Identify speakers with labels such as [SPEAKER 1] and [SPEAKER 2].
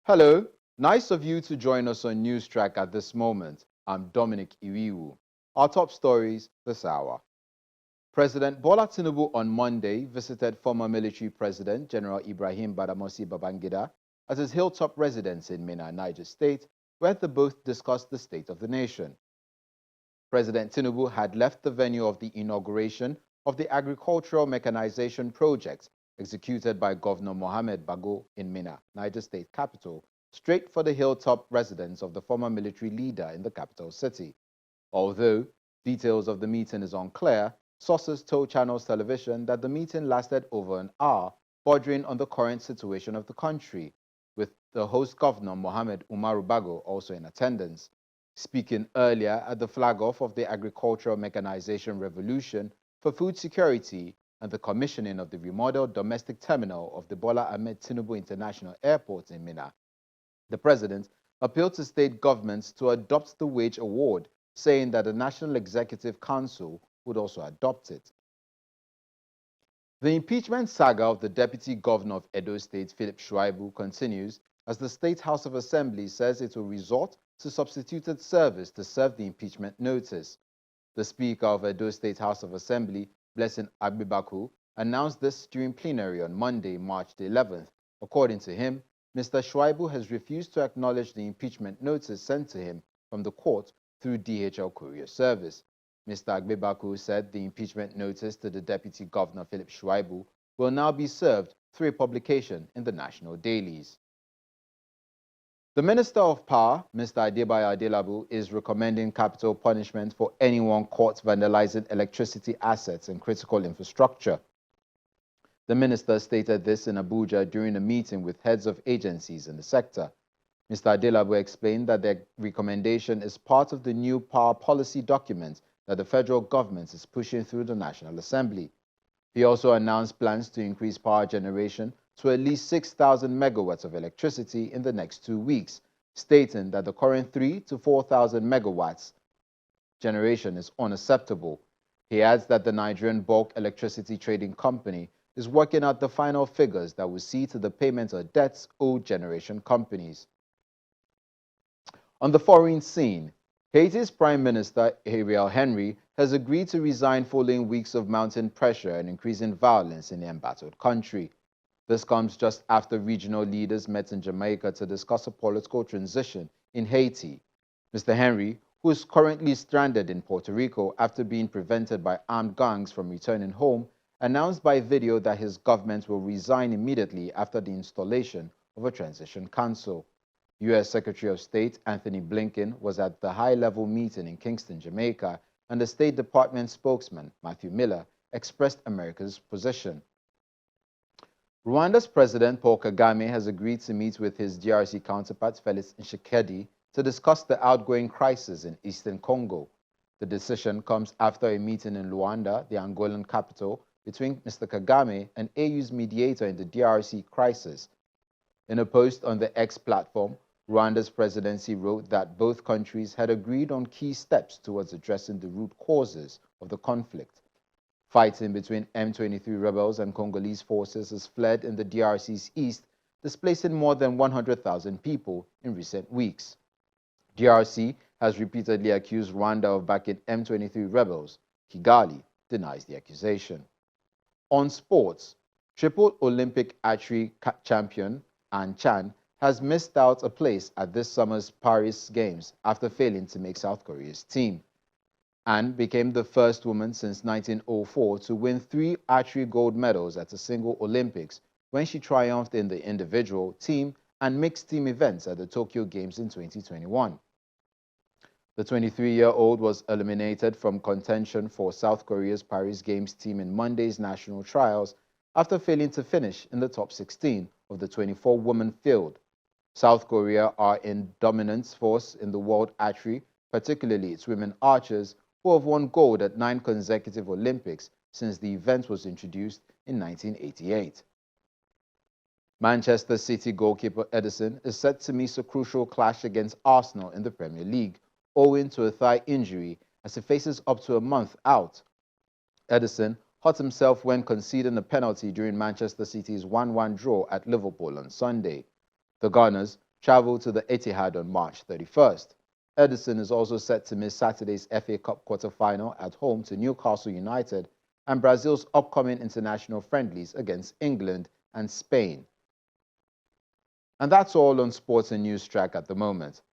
[SPEAKER 1] Hello, nice of you to join us on News Track at this moment. I'm DOMINIC IWHIWHU. Our top stories this hour. President Bola Tinubu on Monday visited former military president General Ibrahim Badamasi Babangida at his hilltop residence in Minna, Niger State, where the both discussed the state of the nation. President Tinubu had left the venue of the inauguration of the agricultural mechanization project executed by Governor Mohamed Bago in Minna, Niger State capital, straight for the hilltop residence of the former military leader in the capital city. Although details of the meeting is unclear, sources told Channels Television that the meeting lasted over an hour, bordering on the current situation of the country, with the host governor Mohamed Umaru Bago also in attendance. Speaking earlier at the flag-off of the agricultural mechanization revolution for food security and the commissioning of the remodeled domestic terminal of the Bola Ahmed Tinubu International Airport in Minna, the president appealed to state governments to adopt the wage award, saying that the National Executive Council would also adopt it. The impeachment saga of the deputy governor of Edo State, Philip Shuaibu, continues as the State House of Assembly says it will resort to substituted service to serve the impeachment notice. The Speaker of Edo State House of Assembly, Blessing Agbibaku, announced this during plenary on Monday, March the 11th. According to him, Mr. Shuaibu has refused to acknowledge the impeachment notice sent to him from the court through DHL courier service. Mr. Agbibaku said the impeachment notice to the Deputy Governor Philip Shuaibu will now be served through a publication in the national dailies. The Minister of Power, Mr. Adebayo Adelabu, is recommending capital punishment for anyone caught vandalizing electricity assets and critical infrastructure. The minister stated this in Abuja during a meeting with heads of agencies in the sector. Mr. Adelabu explained that the recommendation is part of the new power policy document that the federal government is pushing through the National Assembly. He also announced plans to increase power generation to at least 6,000 megawatts of electricity in the next 2 weeks, stating that the current 3,000 to 4,000 megawatts generation is unacceptable. He adds that the Nigerian Bulk Electricity Trading Company is working out the final figures that will see to the payment of debts owed generation companies. On the foreign scene, Haiti's Prime Minister Ariel Henry has agreed to resign following weeks of mounting pressure and increasing violence in the embattled country. This comes just after regional leaders met in Jamaica to discuss a political transition in Haiti. Mr. Henry, who is currently stranded in Puerto Rico after being prevented by armed gangs from returning home, announced by video that his government will resign immediately after the installation of a transition council. U.S. Secretary of State Anthony Blinken was at the high-level meeting in Kingston, Jamaica, and the State Department spokesman, Matthew Miller, expressed America's position. Rwanda's President Paul Kagame has agreed to meet with his DRC counterpart Felix Tshisekedi to discuss the outgoing crisis in eastern Congo. The decision comes after a meeting in Luanda, the Angolan capital, between Mr. Kagame and AU's mediator in the DRC crisis. In a post on the X platform, Rwanda's presidency wrote that both countries had agreed on key steps towards addressing the root causes of the conflict. Fighting between M23 rebels and Congolese forces has fled in the DRC's east, displacing more than 100,000 people in recent weeks. DRC has repeatedly accused Rwanda of backing M23 rebels. Kigali denies the accusation. On sports, triple Olympic archery champion Ann Chan has missed out a place at this summer's Paris Games after failing to make South Korea's team. Ann became the first woman since 1904 to win 3 archery gold medals at a single Olympics when she triumphed in the individual, team, and mixed team events at the Tokyo Games in 2021. The 23-year-old was eliminated from contention for South Korea's Paris Games team in Monday's national trials after failing to finish in the top 16 of the 24-woman field. South Korea are in dominant force in the world archery, particularly its women archers, who have won gold at 9 consecutive Olympics since the event was introduced in 1988. Manchester City goalkeeper Edison is set to miss a crucial clash against Arsenal in the Premier League, owing to a thigh injury as he faces up to a month out. Edison hurt himself when conceding a penalty during Manchester City's 1-1 draw at Liverpool on Sunday. The Gunners travel to the Etihad on March 31st. Edison is also set to miss Saturday's FA Cup quarter-final at home to Newcastle United and Brazil's upcoming international friendlies against England and Spain. And that's all on Sports and News Track at the moment.